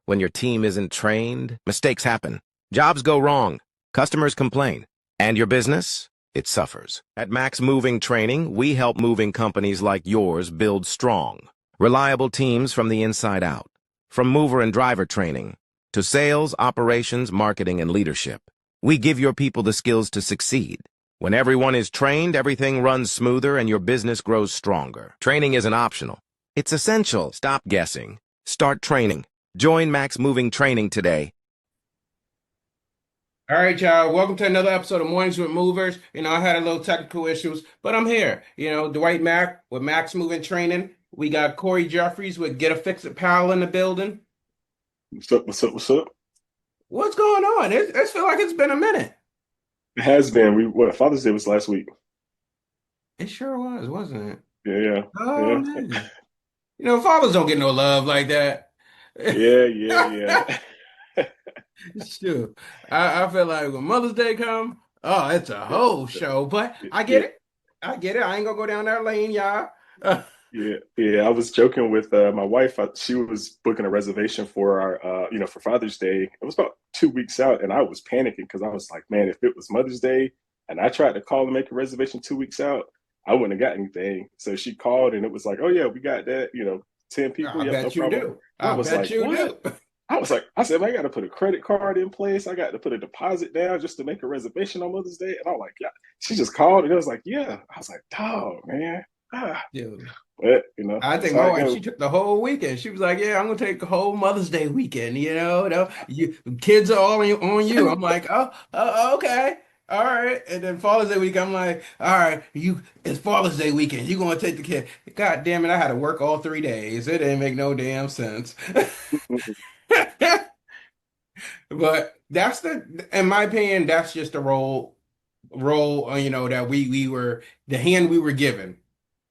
When your team isn't trained, mistakes happen. Jobs go wrong. Customers complain. And your business? It suffers. At Max Moving Training, we help moving companies like yours build strong, reliable teams from the inside out. From mover and driver training to sales, operations, marketing, and leadership. We give your people the skills to succeed. When everyone is trained, everything runs smoother and your business grows stronger. Training isn't optional. It's essential. Stop guessing. Start training. Join Max Moving Training today. All right, y'all. Welcome to another episode of Mornings with Movers. I had a little technical issues, but I'm here. Dwight Mack with Max Moving Training. We got Corey Jeffries with Get a Fix It Pal in the building. What's up? What's up? What's up? What's going on? It feels like it's been a minute. It has been. Father's Day was last week. It sure was, wasn't it? Yeah, Oh yeah, man. Fathers don't get no love like that. yeah, yeah, yeah. Sure. I feel like when Mother's Day come, oh, it's a Yeah, whole show. But I get yeah, it. I get it. I ain't gonna go down that lane, y'all. yeah, yeah. I was joking with my wife. She was booking a reservation for our, for Father's Day. It was about 2 weeks out, and I was panicking because I was like, man, if it was Mother's Day, and I tried to call and make a reservation 2 weeks out, I wouldn't have got anything. So she called, and it was like, oh yeah, we got that. 10 people. I Yep, no bet you problem. do. And I I was bet like, you what? do. I said, man, I got to put a credit card in place. I got to put a deposit down just to make a reservation on Mother's Day. And I'm like, yeah. She just called and it was like, yeah. I was like, dog, man. Ah. Dude, But, I that's think how my it wife, she goes. took the whole weekend. She was like, "Yeah, I'm gonna take the whole Mother's Day weekend. You kids are all on you." I'm like, "Oh, okay, all right." And then Father's Day week, I'm like, "All right, it's Father's Day weekend. You gonna take the kid?" God damn it, I had to work all 3 days. It didn't make no damn sense. But in my opinion, that's just the role, that we were the hand we were given.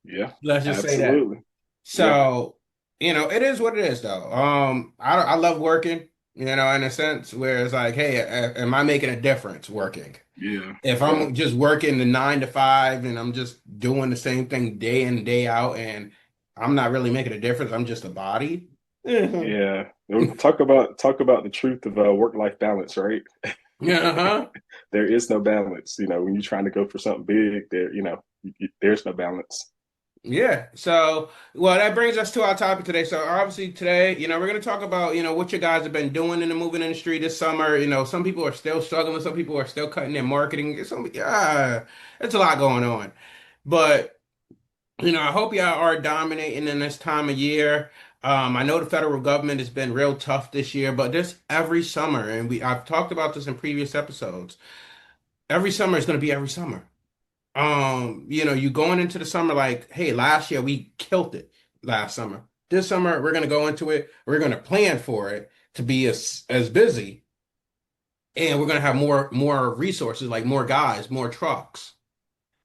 Yeah, Let's just say that. absolutely. Yeah, So, it is what it is, though. I love working, in a sense where it's like, hey, am I making a difference working? yeah, If yeah, I'm just working the 9 to 5 and I'm just doing the same thing day in and day out, and I'm not really making a difference, I'm just a body. yeah. Talk about the truth of work-life balance, right? Uh-huh. There is no balance. When you're trying to go for something big, there's no balance. Yeah. So, well, that brings us to our topic today. So, obviously, today, we're going to talk about, what you guys have been doing in the moving industry this summer. Some people are still struggling. Some people are still cutting their marketing. It's a lot going on. But, I hope y'all are dominating in this time of year. I know the federal government has been real tough this year, but this every summer, and I've talked about this in previous episodes. Every summer is going to be every summer. You going into the summer like, hey, last year we killed it last summer. This summer we're gonna go into it, we're gonna plan for it to be as busy, and we're gonna have more resources, like more guys, more trucks.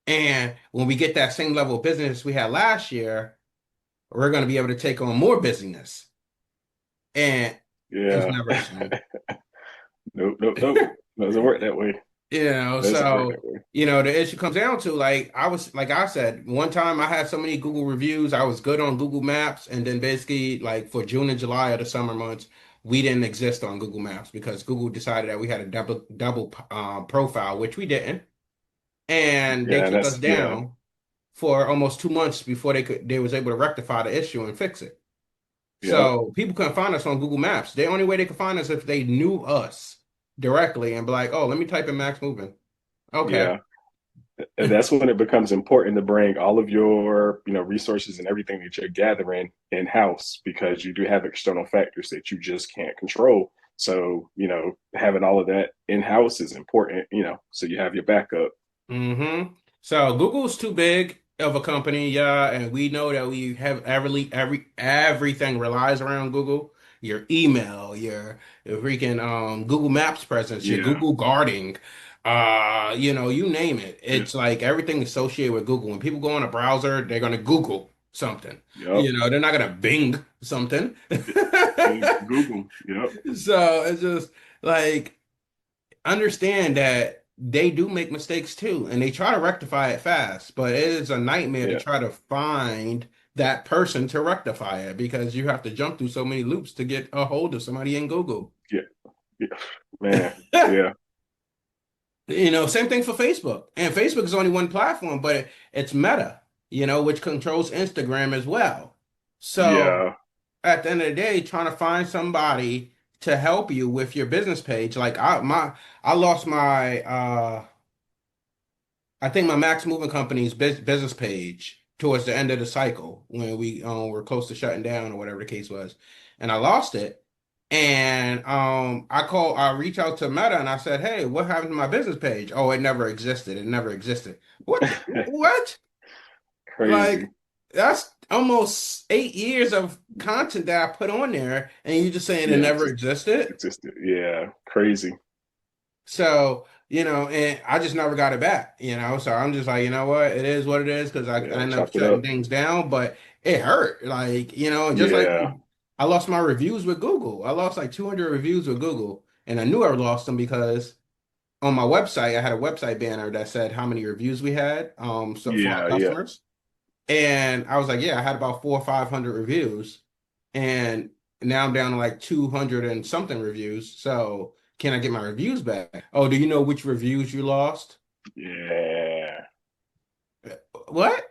And when we get that same level of business we had last year, we're gonna be able to take on more busyness. And it's Yeah. never the same. Nope, nope, nope. Doesn't work that way. Doesn't work So, that way. the issue comes down to like I said, one time I had so many Google reviews, I was good on Google Maps, and then basically like for June and July of the summer months, we didn't exist on Google Maps because Google decided that we had a double profile, which we didn't, and they Yeah, took us that's yeah, down for almost 2 months before they was able to rectify the issue and fix it. yeah, So people couldn't find us on Google Maps. The only way they could find us if they knew us directly and be like, oh, let me type in Max Moving. Okay. yeah. And that's when it becomes important to bring all of your, resources and everything that you're gathering in house because you do have external factors that you just can't control. So, having all of that in house is important, so you have your backup. So Google's too big of a company, yeah, and we know that we have everything relies around Google. Your email, your freaking Google Maps presence, your Yeah, Google guarding, you name it. yeah, It's like everything associated with Google. When people go on a browser, they're gonna Google something. yep. They're not gonna Bing something. Google, yep, So it's just like understand that they do make mistakes too, and they try to rectify it fast, but it is a nightmare to yeah, try to find that person to rectify it because you have to jump through so many loops to get a hold of somebody in Google. Yeah, yeah, man, yeah, Same thing for Facebook. And Facebook is only one platform, but it's Meta, which controls Instagram as well. So yeah, at the end of the day, trying to find somebody to help you with your business page. Like I lost my I think my Max Moving Company's business page towards the end of the cycle when we were close to shutting down or whatever the case was, and I lost it. And I reached out to Meta and I said, "Hey, what happened to my business page? Oh, it never existed. It never existed. What? crazy. Like that's almost 8 years of content that I put on there, and you just saying it Yeah, never existed." just yeah, crazy. So, and I just never got it back. So I'm just like, you know what? It is what it is because I Yeah, ended up chop it shutting up. things down, but it hurt. Like, just like Yeah, I lost my reviews with Google. I lost like 200 reviews with Google, and I knew I lost them because on my website, I had a website banner that said how many reviews we had so for our yeah. customers. And I was like, yeah, I had about 400 or 500 reviews. And now I'm down to like 200 and something reviews. So can I get my reviews back? Oh, do you know which reviews you lost? Yeah, What?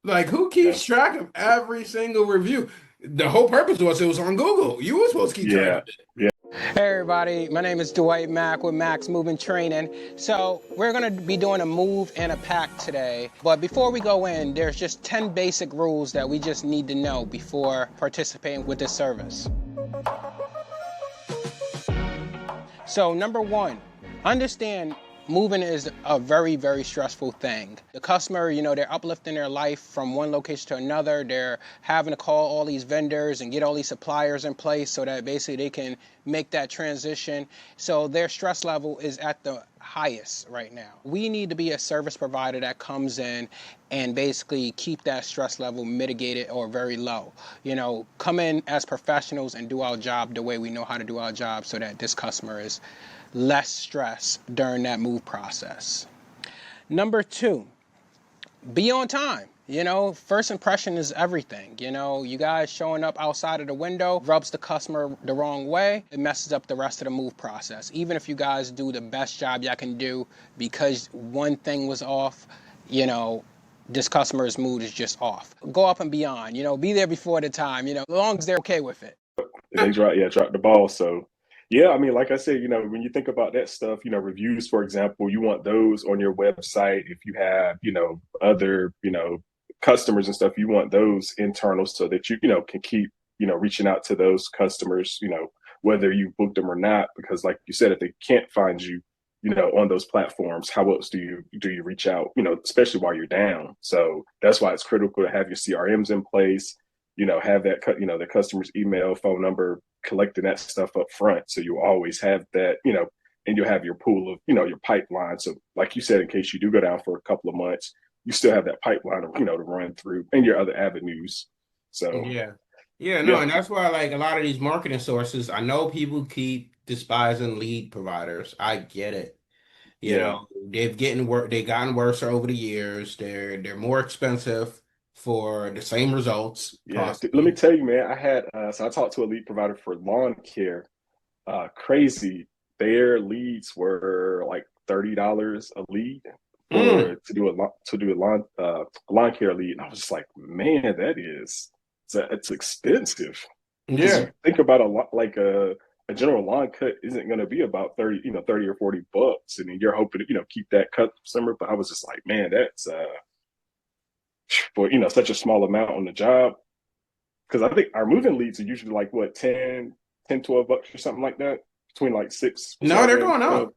Like, who keeps that's track of every single review? The whole purpose was it was on Google. You were supposed to keep track yeah, of it. yeah, Hey everybody, my name is Dwight Mack with Max Moving Training. So we're gonna be doing a move and a pack today. But before we go in, there's just 10 basic rules that we just need to know before participating with this service. So number one, understand moving is a very, very stressful thing. The customer, they're uplifting their life from one location to another. They're having to call all these vendors and get all these suppliers in place so that basically they can make that transition. So their stress level is at the highest right now. We need to be a service provider that comes in and basically keep that stress level mitigated or very low. Come in as professionals and do our job the way we know how to do our job so that this customer is less stress during that move process. Number two, be on time. First impression is everything. You guys showing up outside of the window rubs the customer the wrong way. It messes up the rest of the move process. Even if you guys do the best job y'all can do, because one thing was off, this customer's mood is just off. Go up and beyond, be there before the time, as long as they're okay with it. they drop the ball. So yeah, I mean, like I said, when you think about that stuff, reviews, for example, you want those on your website. If you have, other, customers and stuff, you want those internal so that you, can keep, reaching out to those customers, whether you booked them or not, because like you said, if they can't find you, on those platforms, how else do you reach out, especially while you're down? So that's why it's critical to have your CRMs in place, have that, the customer's email, phone number, collecting that stuff up front. So you always have that, and you'll have your pool of, your pipeline. So like you said, in case you do go down for a couple of months, you still have that pipeline of, to run through and your other avenues. So Yeah. Yeah, no, yeah, and that's why like a lot of these marketing sources, I know people keep despising lead providers. I get it. yeah, They've gotten worse over the years. They're more expensive for the same results, yeah. Let me possibly. tell you, man, so I talked to a lead provider for lawn care. Crazy. Their leads were like $30 a lead for Mm, to do a lawn care lead. And I was just like, man, it's expensive. Because you yeah. think about a lot like a general lawn cut isn't going to be about 30, 30 or $40, and then you're hoping to, keep that customer. But I was just like, man, that's for such a small amount on the job. Because I think our moving leads are usually like what, 10, $12 or something like that, between like six, No, they're seven, going 12. up.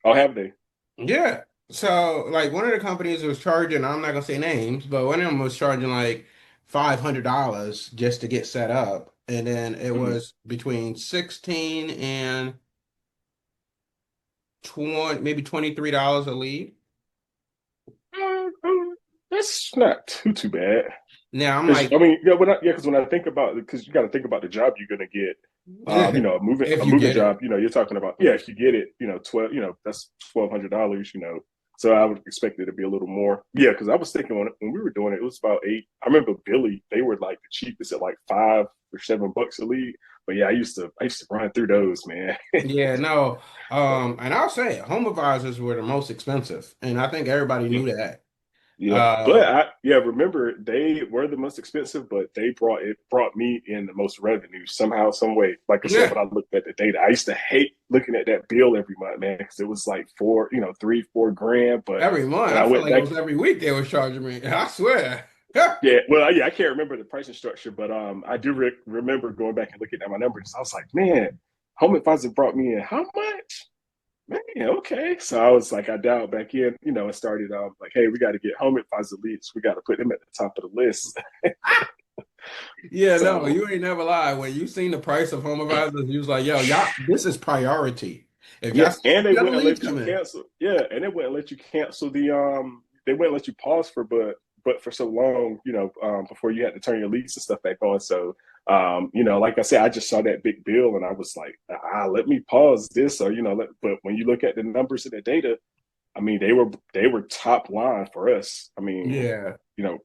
Oh, have they? Yeah. So like one of the companies was charging, I'm not gonna say names, but one of them was charging like $500 just to get set up. And then it Mhm. was between 16 and 20, maybe $23 a lead. That's not too bad. Now I'm Because like, I mean, because when I think about it, because you got to think about the job you're gonna get. A if you moving get it. job. You're talking about, yeah, if you get it, 12, that's $1,200. So I would expect it to be a little more. Yeah, because I was thinking when we were doing it, it was about 8. I remember Billy, they were like the cheapest at like $5 or $7 a lead. But yeah, I used to run through those, man. Yeah, no. And I'll say it, home advisors were the most expensive, and I think everybody knew that. Yeah, but Uh, remember they were the most expensive, but brought me in the most revenue somehow, some way. Like I said, yeah, when I looked at the data, I used to hate looking at that bill every month, man, because it was like 3, 4 grand. But every month. when I I felt went like it back, was every week they were charging me. I swear. yeah, well, yeah, I can't remember the pricing structure, but I do remember going back and looking at my numbers. I was like, man, Home Advisor brought me in how much? Man, okay. So I was like, I dialed back in, and started like, hey, we got to get Home Advisor leads. We got to put them at the top of the list. Yeah, no, So you ain't never lie. When you seen the price of home advisors, you was like, yo, y'all, this is priority. If yeah, y'all see and they other wouldn't leads let you come in. cancel. Yeah, and they wouldn't let you cancel they wouldn't let you pause but for so long, before you had to turn your leads and stuff back on. So like I said, I just saw that big bill and I was like, let me pause this or but when you look at the numbers and the data, I mean, they were top line for us. I mean, Yeah.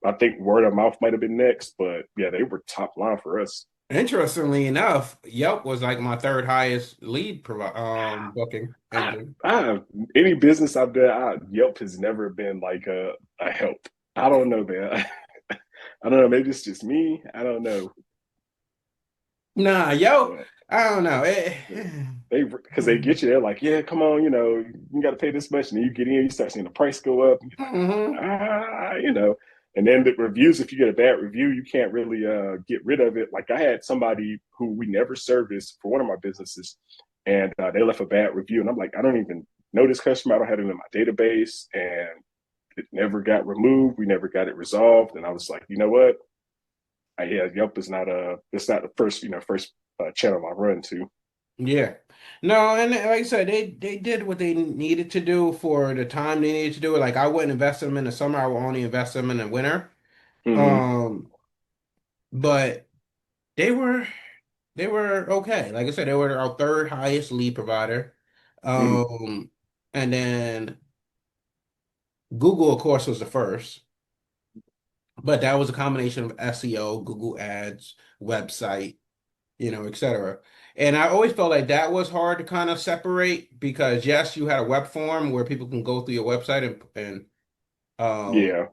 I think word of mouth might have been next, but yeah, they were top line for us. Interestingly enough, Yelp was like my third highest lead booking I, engine. I any business I've done, Yelp has never been like a help. I don't know, man. I don't know. Maybe it's just me. I don't know. Nah, Yelp, But I don't know. because they get you, they're like, yeah, come on, you got to pay this much, and then you get in, you start seeing the price go up, and you're Mhm. like, and then the reviews, if you get a bad review, you can't really get rid of it. Like I had somebody who we never serviced for one of my businesses, and they left a bad review, and I'm like, I don't even know this customer, I don't have them in my database, and it never got removed, we never got it resolved, and I was like, you know what? Yeah, Yelp is not it's not the first channel I run to. Yeah. No, and like I said, they did what they needed to do for the time they needed to do it. Like I wouldn't invest them in the summer, I would only invest them in the winter. Hmm. Um, but they were they were okay. Like I said, they were our third highest lead provider. Hmm. Um, and then Google, of course, was the first, but that was a combination of SEO, Google Ads, website, etc. And I always felt like that was hard to kind of separate because yes, you had a web form where people can go through your website and um, Yeah.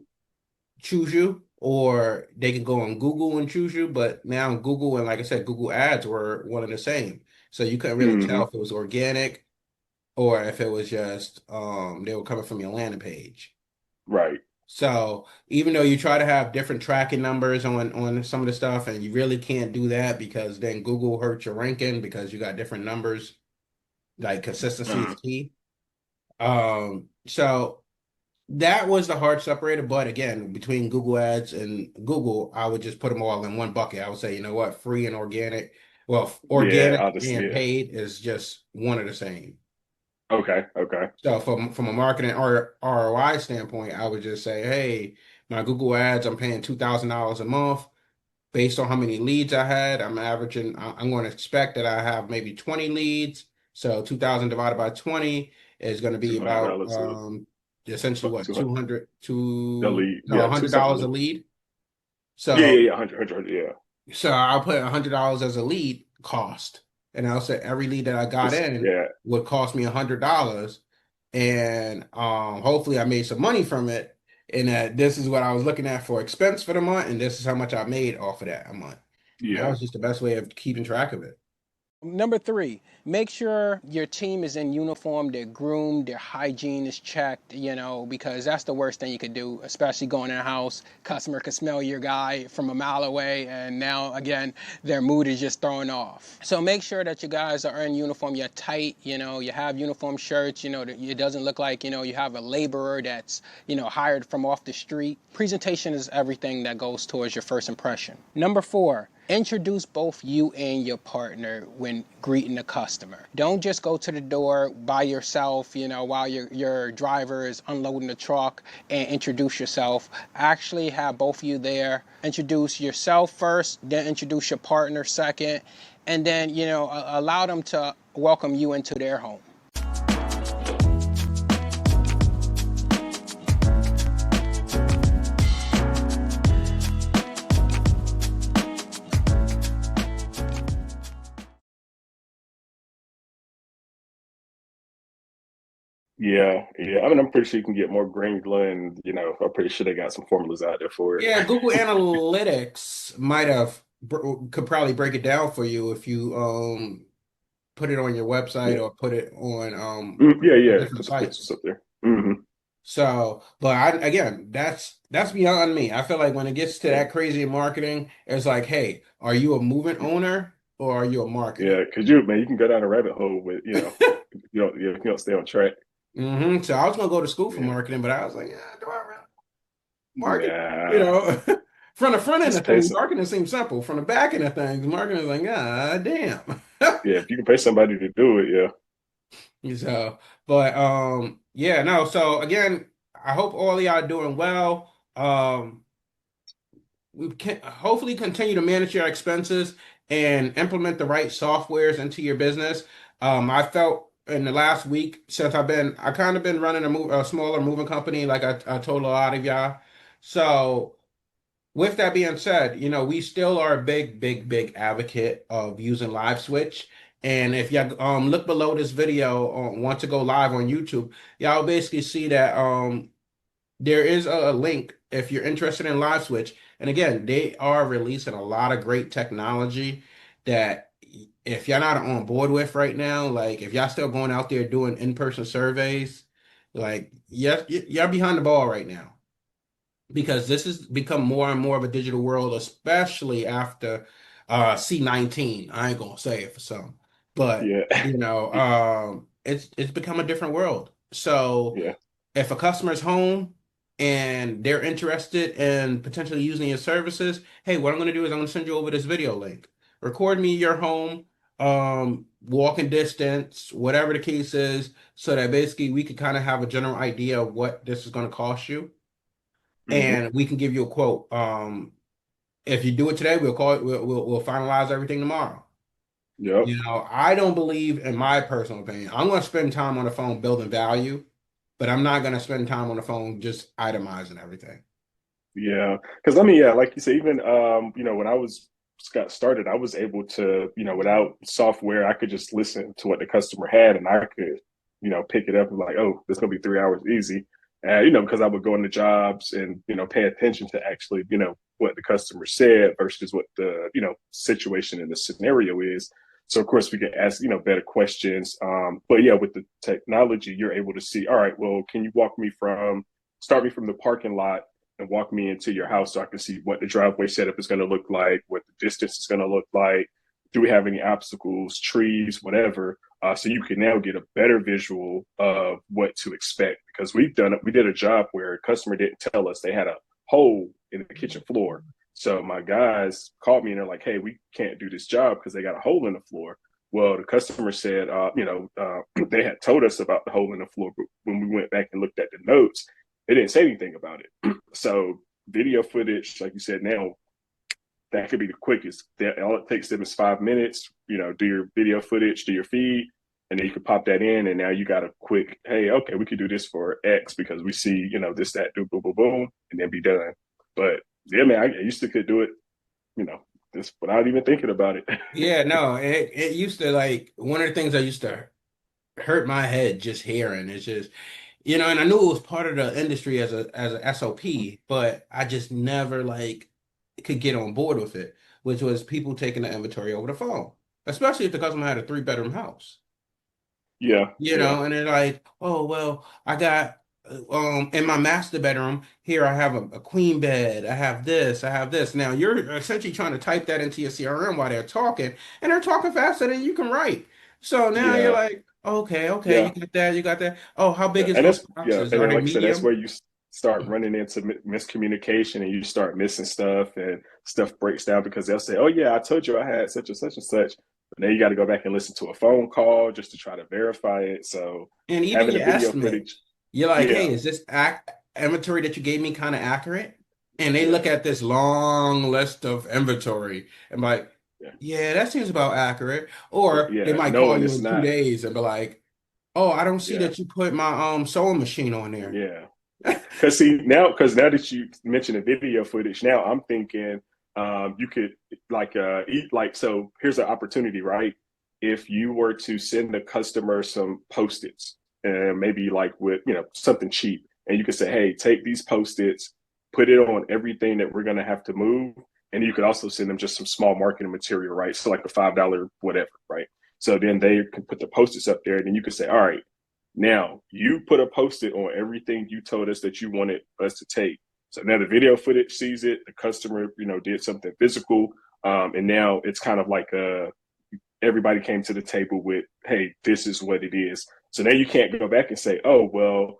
choose you, or they can go on Google and choose you. But now Google and like I said, Google Ads were one and the same, so you couldn't really tell Hmm. if it was organic or if it was just they were coming from your landing page. Right. So even though you try to have different tracking numbers on some of the stuff, and you really can't do that because then Google hurts your ranking because you got different numbers. Like consistency is Uh, key. So that was the hard separator. But again, between Google Ads and Google, I would just put them all in one bucket. I would say, you know what, free and organic. Well, yeah. organic I'll just and yeah. paid is just one of the same. Okay. Okay. So from a marketing or ROI standpoint, I would just say, hey, my Google Ads, I'm paying $2,000 a month based on how many leads I had. I'm averaging. I'm going to expect that I have maybe 20 leads. So 2,000 divided by 20 is going to be two hundred about dollars a essentially what 200 200 a to lead. no Yeah, two something a $100 a lead. lead. Yeah. Yeah. So Yeah. 100. Yeah. I'll put $100 as a lead cost, and I'll say every lead that I got Just in yeah. would cost me $100, and hopefully I made some money from it. And that this is what I was looking at for expense for the month, and this is how much I made off of that a month. And that Yeah. was just the best way of keeping track of it. Number three, make sure your team is in uniform, they're groomed, their hygiene is checked, because that's the worst thing you could do, especially going in a house. Customer can smell your guy from a mile away, and now, again, their mood is just thrown off. So make sure that you guys are in uniform, you're tight, you have uniform shirts, it doesn't look like, you have a laborer that's, hired from off the street. Presentation is everything that goes towards your first impression. Number four, introduce both you and your partner when greeting a customer. Don't just go to the door by yourself, while your driver is unloading the truck and introduce yourself. Actually have both of you there. Introduce yourself first, then introduce your partner second, and then, allow them to welcome you into their home. Yeah. I mean, I'm pretty sure you can get more granular, and I'm pretty sure they got some formulas out there for it. Yeah, Google Analytics might have could probably break it down for you if you put it on your website Yeah, or put it on yeah. different Put the pixels sites. up there. Hmm. So, but again, that's beyond me. I feel like when it gets to Yeah, that crazy in marketing, it's like, hey, are you a movement owner or are you a marketer? yeah. Because you can go down a rabbit hole with if you don't stay on track. So I was gonna go to school for Yeah, marketing, but I was like, yeah, do I really market? You nah. know, from the front end Just of pay things, some. marketing seems simple. From the back end of things, marketing is like, God damn. Yeah, if you can pay somebody to do it, yeah. So, but yeah, no. So again, I hope all of y'all doing well. We can hopefully continue to manage your expenses and implement the right softwares into your business. I felt in the last week since I kind of been running a smaller moving company, like I told a lot of y'all. So with that being said, we still are a big, big, big advocate of using Live Switch. And if you look below this video, want to go live on YouTube, y'all basically see that there is a link if you're interested in Live Switch. And again, they are releasing a lot of great technology that if y'all not on board with right now, like if y'all still going out there doing in-person surveys, like yes, y'all behind the ball right now because this has become more and more of a digital world, especially after C19. I ain't gonna say it for some, but Yeah. it's become a different world. So Yeah. if a customer's home and they're interested in potentially using your services, hey, what I'm gonna do is I'm gonna send you over this video link. Record me your home, walking distance, whatever the case is, so that basically we could kind of have a general idea of what this is gonna cost you Hmm. and we can give you a quote. If you do it today, we'll call it. We'll finalize everything tomorrow. Yep. I don't believe, in my personal opinion, I'm going to spend time on the phone building value, but I'm not going to spend time on the phone just itemizing everything. Yeah, because I mean, yeah, like you say, even when I was got started, I was able to, without software, I could just listen to what the customer had, and I could, pick it up and like, oh, this is gonna be 3 hours easy, because I would go into jobs and pay attention to actually, what the customer said versus what the situation and the scenario is. So of course we can ask better questions. But yeah, with the technology, you're able to see, all right, well, can you start me from the parking lot and walk me into your house so I can see what the driveway setup is going to look like, what the distance is going to look like. Do we have any obstacles, trees, whatever? So you can now get a better visual of what to expect because we did a job where a customer didn't tell us they had a hole in the kitchen floor. So my guys called me and they're like, "Hey, we can't do this job because they got a hole in the floor." Well, the customer said, they had told us about the hole in the floor, but when we went back and looked at the notes, they didn't say anything about it. So video footage, like you said, now that could be the quickest. All it takes them is 5 minutes. Do your video footage, do your feed, and then you can pop that in, and now you got a quick, hey, okay, we could do this for X because we see, this, that, do, boom, boom, boom, and then be done. But yeah, man, I used to could do it, you know, just without even thinking about it. Yeah, no, it used to like one of the things I used to hurt my head just hearing. It's just and I knew it was part of the industry as a SOP, but I just never like could get on board with it, which was people taking the inventory over the phone, especially if the customer had a three-bedroom house. Yeah, yeah, And they're like, oh well, I got in my master bedroom here I have a queen bed, I have this, I have this. Now you're essentially trying to type that into your CRM while they're talking, and they're talking faster than you can write. So now you're yeah, like, okay, yeah. you got that, you got that. Oh, how big Yeah, is and those that's yeah, boxes? and Are then they like I said, that's medium? where you start running into miscommunication, and you start missing stuff, and stuff breaks down because they'll say, "Oh yeah, I told you I had such and such and such," but then you got to go back and listen to a phone call just to try to verify it. So And even having the your video estimate, footage, you're like, hey, yeah, is this inventory that you gave me kind of accurate? And they yeah, look at this long list of inventory and be like, yeah, yeah, that seems about accurate. Or they yeah, might call knowing you it's in two not, days and be like, oh, I don't see yeah, that you put my sewing machine on there. yeah. Because now that you mentioned the video footage, now I'm thinking you could like eat like so. Here's an opportunity, right? If you were to send the customer some post-its, and maybe like with, something cheap. And you could say, hey, take these Post-its, put it on everything that we're going to have to move. And you could also send them just some small marketing material, right? So like a $5 whatever, right? So then they can put the Post-its up there. And then you can say, all right, now you put a Post-it on everything you told us that you wanted us to take. So now the video footage sees it. The customer, did something physical. And now it's kind of like everybody came to the table with, hey, this is what it is. So now you can't go back and say, oh, well,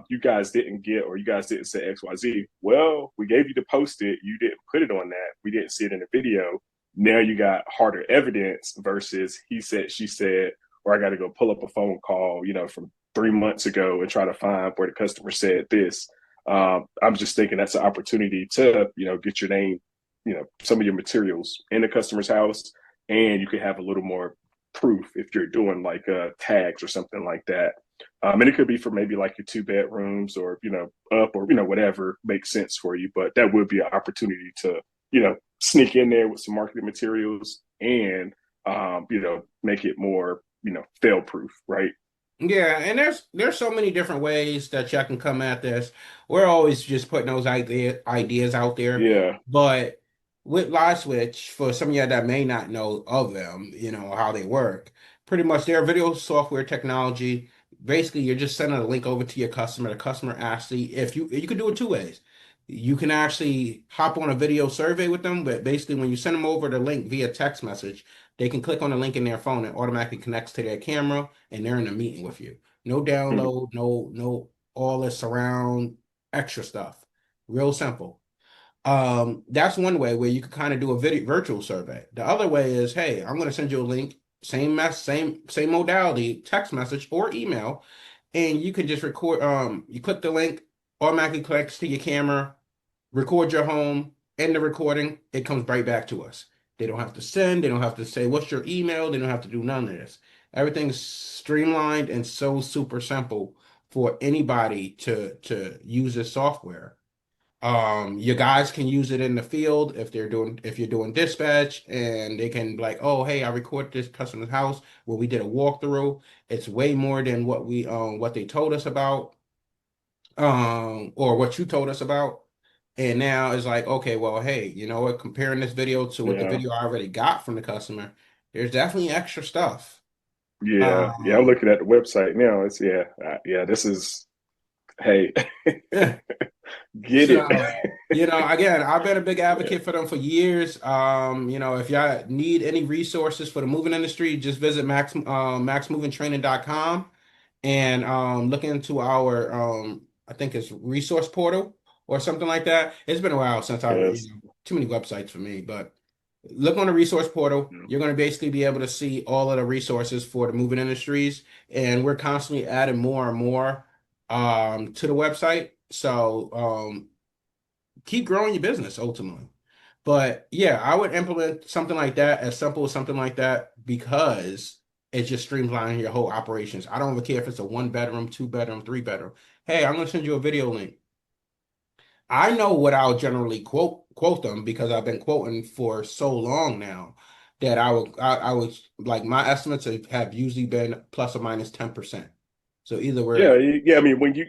you guys didn't get, or you guys didn't say XYZ. Well, we gave you the Post-it. You didn't put it on that. We didn't see it in the video. Now you got harder evidence versus he said, she said, or I got to go pull up a phone call, from 3 months ago and try to find where the customer said this. I'm just thinking that's an opportunity to, get your name, some of your materials in the customer's house, and you could have a little more proof if you're doing like tags or something like that. And it could be for maybe like your 2 bedrooms or, up or, whatever makes sense for you. But that would be an opportunity to, sneak in there with some marketing materials and, make it more, fail proof, right? Yeah, and there's so many different ways that y'all can come at this. We're always just putting those ideas out there, Yeah. but with Live Switch, for some of y'all that may not know of them, how they work. Pretty much, they're video software technology. Basically, you're just sending a link over to your customer. The customer actually, if you can do it 2 ways. You can actually hop on a video survey with them, but basically, when you send them over the link via text message, they can click on the link in their phone and automatically connects to their camera, and they're in a meeting with you. No Mhm. download, no all this surround extra stuff. Real simple. That's one way where you can kind of do a video virtual survey. The other way is, hey, I'm going to send you a link, same modality, text message or email, and you can just record. You click the link, automatically connects to your camera, record your home, end the recording, it comes right back to us. They don't have to send, they don't have to say, what's your email? They don't have to do none of this. Everything's streamlined and so super simple for anybody to use this software. Your guys can use it in the field if you're doing dispatch, and they can be like, oh, hey, I recorded this customer's house where we did a walkthrough. It's way more than what they told us about, or what you told us about. And now it's like, okay, well, hey, you know what? Comparing this video to what the Yeah. video I already got from the customer, there's definitely extra stuff. Yeah. Yeah. I'm Um, looking at the website now. It's yeah. This is, hey, yeah. get it. So, again, I've been a big Yeah. advocate for them for years. If y'all need any resources for the moving industry, just visit maxmovingtraining.com and look into our I think it's resource portal or something like that. It's been a while since Yes. too many websites for me, but look on the resource portal. Yeah. You're going to basically be able to see all of the resources for the moving industries, and we're constantly adding more and more to the website. So keep growing your business ultimately. But yeah, I would implement something like that, as simple as something like that, because it's just streamlining your whole operations. I don't even care if it's a 1 bedroom, 2 bedroom, 3 bedroom. Hey, I'm gonna send you a video link. I know what I'll generally quote them because I've been quoting for so long now that I would like my estimates have usually been plus or minus 10%. So either Yeah. we're Yeah. I mean, when you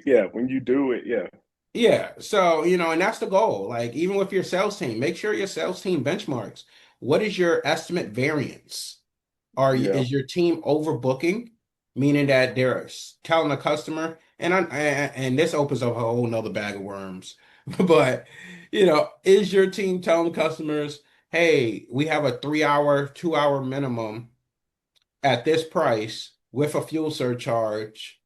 do it, yeah. Yeah, so and that's the goal. Like even with your sales team, make sure your sales team benchmarks. What is your estimate variance? Yeah. Is your team overbooking, meaning that they're telling the customer, and this opens up a whole nother bag of worms. But is your team telling customers, hey, we have a 3 hour, 2 hour minimum at this price with a fuel surcharge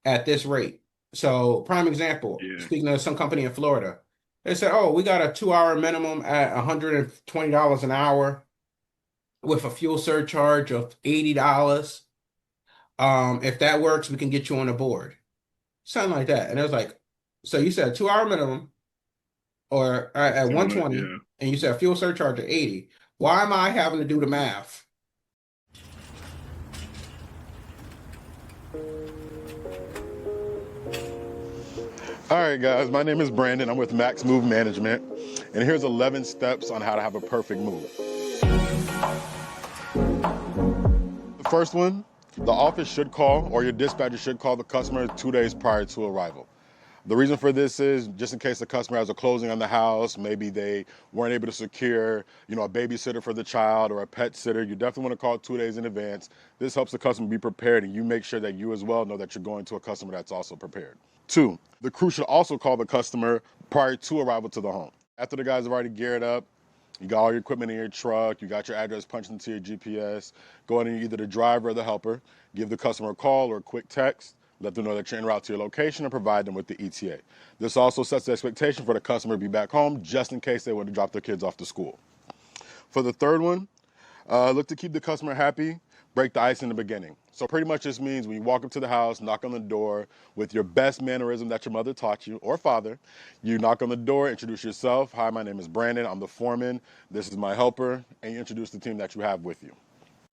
at this rate. So, prime example, Yeah. speaking of some company in Florida, they said, oh, we got a 2 hour minimum at $120 an hour with a fuel surcharge of $80. If that works, we can get you on the board. Something like that. And it was like, so you said 2 hour minimum or at Yeah. 120, and you said fuel surcharge at 80. Why am I having to do the math? All right, guys, my name is Brandon. I'm with Max Move Management, and here's 11 steps on how to have a perfect move. The first one The office should call, or your dispatcher should call the customer 2 days prior to arrival. The reason for this is just in case the customer has a closing on the house, maybe they weren't able to secure, a babysitter for the child or a pet sitter. You definitely want to call 2 days in advance. This helps the customer be prepared, and you make sure that you as well know that you're going to a customer that's also prepared. 2, the crew should also call the customer prior to arrival to the home. After the guys have already geared up, you got all your equipment in your truck, you got your address punched into your GPS, go ahead and either the driver or the helper, give the customer a call or a quick text, let them know that you're en route to your location, and provide them with the ETA. This also sets the expectation for the customer to be back home just in case they want to drop their kids off to school. For the third one, look to keep the customer happy, break the ice in the beginning. So pretty much this means when you walk up to the house, knock on the door with your best mannerism that your mother taught you, or father, you knock on the door, introduce yourself. Hi, my name is Brandon. I'm the foreman. This is my helper. And you introduce the team that you have with you.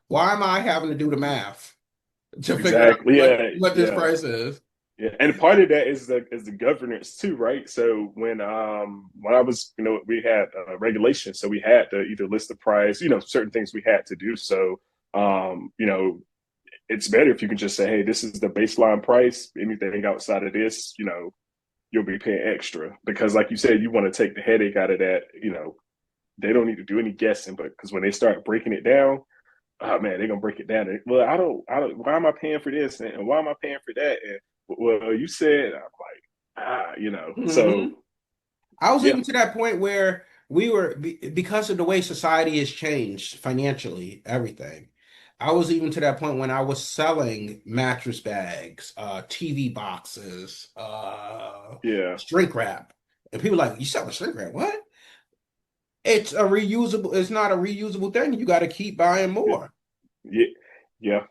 Why am I having to do the math to figure out Exactly. what this price is? Yeah, and part of that is the governance too, right? So when I was, we had regulations, so we had to either list the price, certain things we had to do. So it's better if you can just say, hey, this is the baseline price. Anything outside of this, you'll be paying extra, because like you said, you want to take the headache out of that. They don't need to do any guessing, but because when they start breaking it down, oh man, they're gonna break it down. Well, I don't. Why am I paying for this, and why am I paying for that? And well, you said, I'm like, So I was even to that point where we were, because of the way society has changed financially, everything. I was even to that point when I was selling mattress bags, TV boxes, yeah, shrink wrap, and people were like, "You sell a shrink wrap? What?" It's a reusable. It's not a reusable thing. You got to keep buying more. yeah.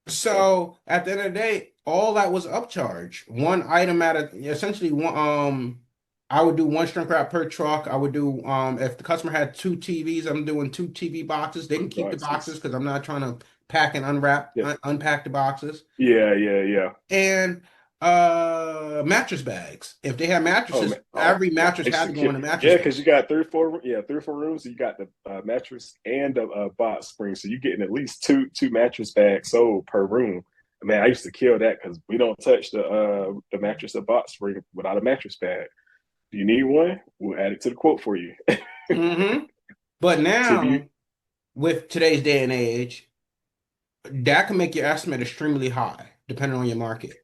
So at the end of the day, all that was upcharge. One item at a essentially one. I would do one shrink wrap per truck. I would do if the customer had two TVs, I'm doing two TV boxes. They can keep the boxes because I'm not trying to pack and unpack the boxes. Yeah. And mattress bags. If they have mattresses, every mattress had to go in a mattress. Yeah, because you got three or four rooms. You got the mattress and the box spring, so you're getting at least two mattress bags sold per room. Man, I used to kill that because we don't touch the mattress or box spring without a mattress bag. Do you need one? We'll add it to the quote for you. But now, with today's day and age, that can make your estimate extremely high, depending on your market.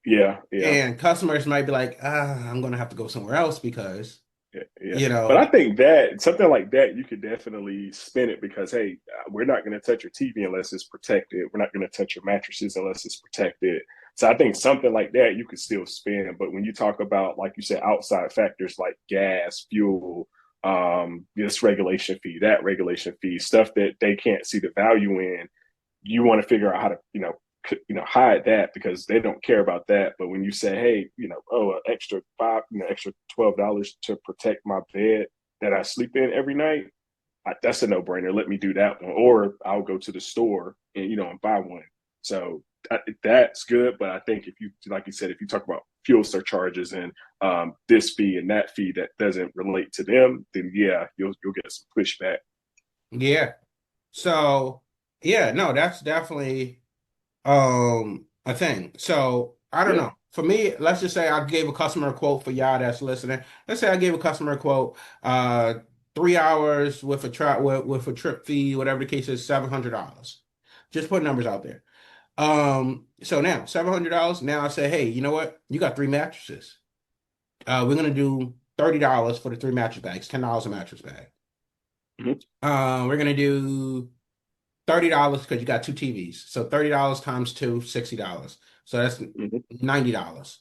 Yeah. And customers might be like, I'm going to have to go somewhere else because, But I think that something like that, you could definitely spin it because, hey, we're not going to touch your TV unless it's protected. We're not going to touch your mattresses unless it's protected. So I think something like that you could still spin. But when you talk about, like you said, outside factors like gas, fuel, this regulation fee, that regulation fee, stuff that they can't see the value in, you want to figure out how to, hide that because they don't care about that. But when you say, hey, an extra extra $12 to protect my bed that I sleep in every night, that's a no-brainer. Let me do that one, or I'll go to the store and buy one. So that's good. But I think if you, like you said, if you talk about fuel surcharges and this fee and that fee that doesn't relate to them, then yeah, you'll get some pushback. Yeah. So yeah, no, that's definitely a thing. So I don't know. For me, let's just say I gave a customer a quote for y'all that's listening. Let's say I gave a customer a quote, 3 hours with a trip fee, whatever the case is, $700. Just put numbers out there. So now $700. Now I say, hey, you know what? You got three mattresses. We're gonna do $30 for the three mattress bags, $10 a mattress bag. We're gonna do $30 because you got two TVs. So $30 times two, $60. So that's $90.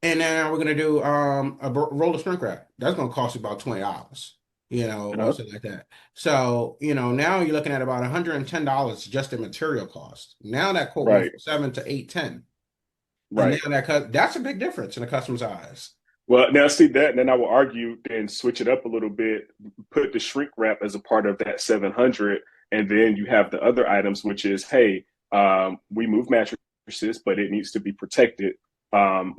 And then we're gonna do a roll of shrink wrap. That's gonna cost you about $20, or something like that. So, now you're looking at about $110 just in material cost. Now that quote went from 7 to 810. Right. And now that's a big difference in the customer's eyes. Well, now see that, and then I will argue and switch it up a little bit, put the shrink wrap as a part of that 700, and then you have the other items, which is, hey, we move mattresses, but it needs to be protected.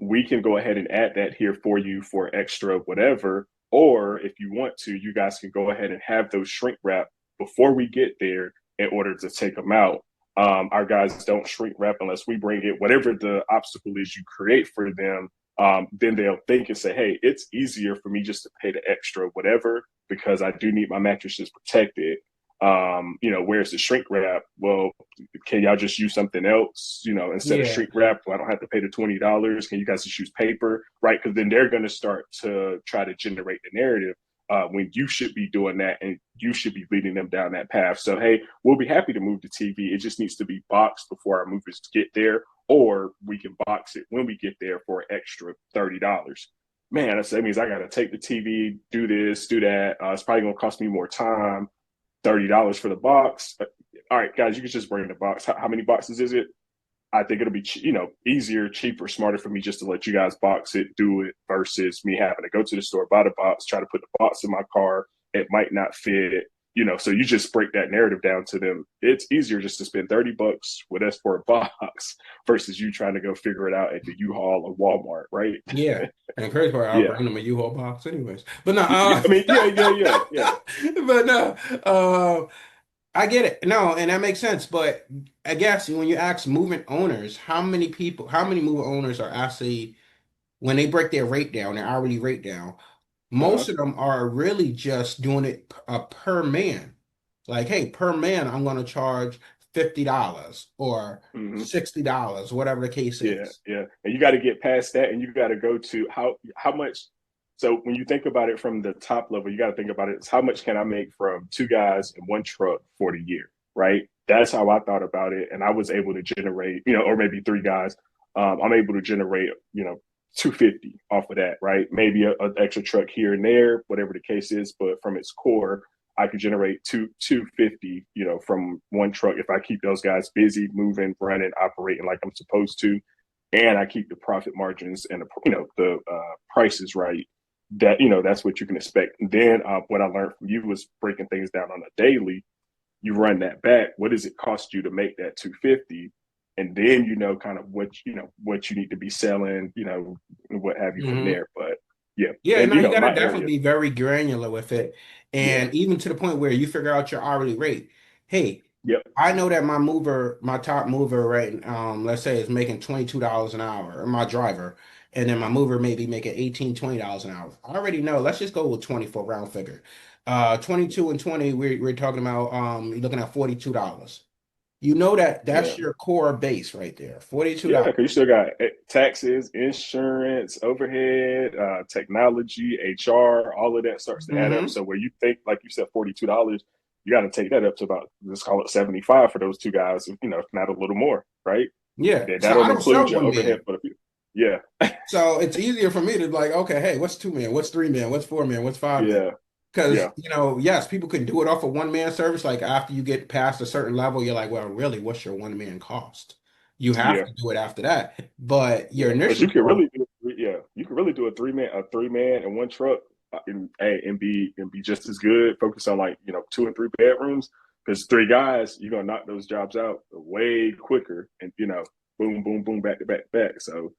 We can go ahead and add that here for you for extra whatever, or if you want to, you guys can go ahead and have those shrink wrap before we get there in order to take them out. Our guys don't shrink wrap unless we bring it. Whatever the obstacle is you create for them, then they'll think and say, hey, it's easier for me just to pay the extra whatever because I do need my mattresses protected. Where's the shrink wrap? Well, can y'all just use something else? Instead of Yeah. shrink wrap, well, I don't have to pay the $20. Can you guys just use paper, right? Because then they're going to start to try to generate the narrative when you should be doing that and you should be leading them down that path. So, hey, we'll be happy to move the TV. It just needs to be boxed before our movers get there, or we can box it when we get there for an extra $30. Man, that means I got to take the TV, do this, do that. It's probably going to cost me more time. $30 for the box. All right, guys, you can just bring the box. How many boxes is it? I think it'll be, easier, cheaper, smarter for me just to let you guys box it, do it versus me having to go to the store, buy the box, try to put the box in my car. It might not fit, so you just break that narrative down to them. It's easier just to spend $30 with us for a box versus you trying to go figure it out at the U-Haul or Walmart, right? Yeah. And the crazy part, I'll Yeah. bring them a U-Haul box anyways. But no, I mean, yeah. but no, I get it. No, and that makes sense. But I guess when you ask moving owners, how many moving owners are actually, when they break their rate down, their hourly rate down, Uh-huh. most of them are really just doing it per man. Like, hey, per man, I'm going to charge $50 or Mm-hmm. $60, whatever the case Yeah, is. yeah. And you got to get past that and you got to go to how much. So when you think about it from the top level, you got to think about it as how much can I make from two guys in one truck for the year, right? That's how I thought about it. And I was able to generate, or maybe three guys. I'm able to generate, 250 off of that, right? Maybe an extra truck here and there, whatever the case is. But from its core, I could generate 250, from one truck if I keep those guys busy, moving, running, operating like I'm supposed to, and I keep the profit margins and the prices right. That's what you can expect. And then what I learned from you was breaking things down on a daily. You run that back. What does it cost you to make that 250? And then kind of what you need to be selling, what have you from Hmm. there. But yeah, Yeah, and no, you got to my definitely area, be very granular with it. yeah, And even to the point where you figure out your hourly rate. Hey, yep, I know that my top mover, right, let's say is making $22 an hour, or my driver, and then my mover may be making 18, $20 an hour. I already know, let's just go with 24 round figure. 22 and 20, we're talking about you're looking at $42. You know that yeah. that's your core base right there. Yeah, $42. because you still got taxes, insurance, overhead, technology, HR, all of that starts to add up. Hmm. So where you think, like you said, $42, you got to take that up to about, let's call it 75 for those two guys, if not a little more, right? Yeah. That So don't I don't include sell your one overhead man. for the people. Yeah, So it's easier for me to like, okay, hey, what's two man? What's three man? What's four man? What's five man? yeah, Because, yeah, yes, people can do it off a one man service. Like after you get past a certain level, you're like, well, really, what's your one man cost? You have yeah. to do it after that. But your Yeah, but initial you can goal, really do you can really do a three man and one truck, and be just as good. Focus on like two and three bedrooms because three guys you're gonna knock those jobs out way quicker and boom boom boom back to back to back. So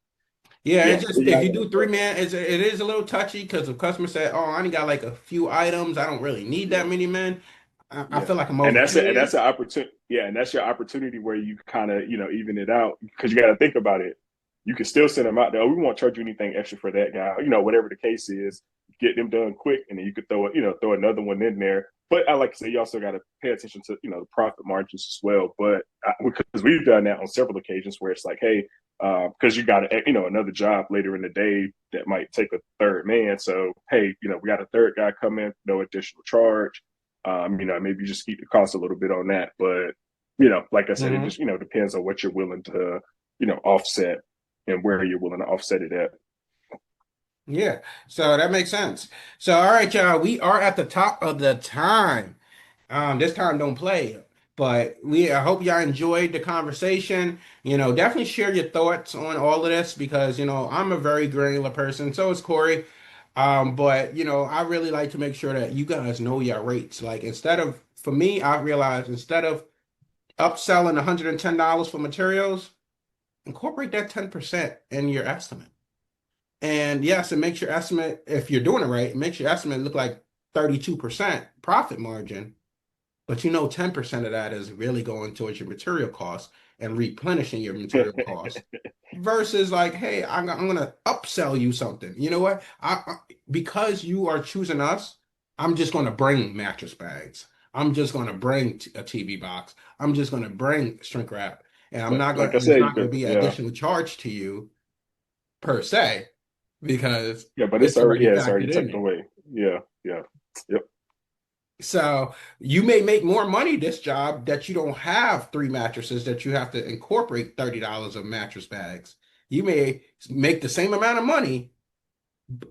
yeah, yeah, it's just yeah, if you do three man, it is a little touchy because if customers say, oh, I only got like a few items, I don't really need that yeah. many men. I Yeah, feel like I'm and that's overpaying. an opportunity. Yeah, and that's your opportunity where you kind of even it out because you got to think about it. You can still send them out there. Oh, we won't charge you anything extra for that guy. Whatever the case is, get them done quick, and then you could throw another one in there. But I like to say you also got to pay attention to the profit margins as well. But because we've done that on several occasions where it's like, hey, because you got another job later in the day that might take a third man. So hey, we got a third guy come in, no additional charge. Maybe you just keep the cost a little bit on that. But, like I said, it Mhm. just, depends on what you're willing to, offset and where you're willing to offset it at. Yeah, so that makes sense. So, all right, y'all, we are at the top of the time. This time don't play, but I hope y'all enjoyed the conversation. Definitely share your thoughts on all of this because I'm a very granular person. So is Corey. But I really like to make sure that you guys know your rates. Like for me, I realized instead of upselling $110 for materials, incorporate that 10% in your estimate. And yes, it makes your estimate, if you're doing it right, it makes your estimate look like 32% profit margin. But you know 10% of that is really going towards your material costs and replenishing your material costs versus like, hey, I'm gonna upsell you something. You know what? Because you are choosing us, I'm just gonna bring mattress bags. I'm just gonna bring a TV box. I'm just gonna bring shrink wrap, and I'm not gonna. Like I And it's said, you not gonna could, be an yeah, additional charge to you per se because yeah, but it's it's already, already yeah, it's already factored in tucked there. away. Yeah, yeah, yep, So you may make more money this job that you don't have three mattresses that you have to incorporate $30 of mattress bags. You may make the same amount of money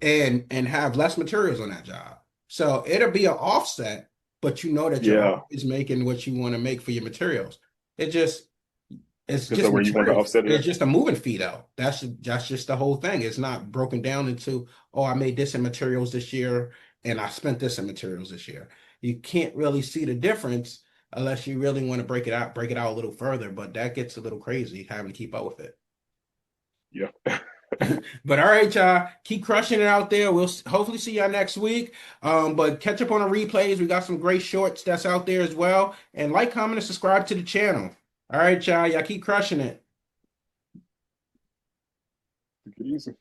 and have less materials on that job. So it'll be an offset, but you know that you're yeah. always making what you want to make for your materials. It just it's Is that just where you want to materials. offset it It's at? just a moving fee though. That's just the whole thing. It's not broken down into, oh, I made this in materials this year and I spent this in materials this year. You can't really see the difference unless you really want to break it out a little further, but that gets a little crazy having to keep up with it. Yeah. But all right, y'all, keep crushing it out there. We'll hopefully see y'all next week. But catch up on the replays. We got some great shorts that's out there as well. And like, comment, and subscribe to the channel. All right, y'all keep crushing it. Take it easy.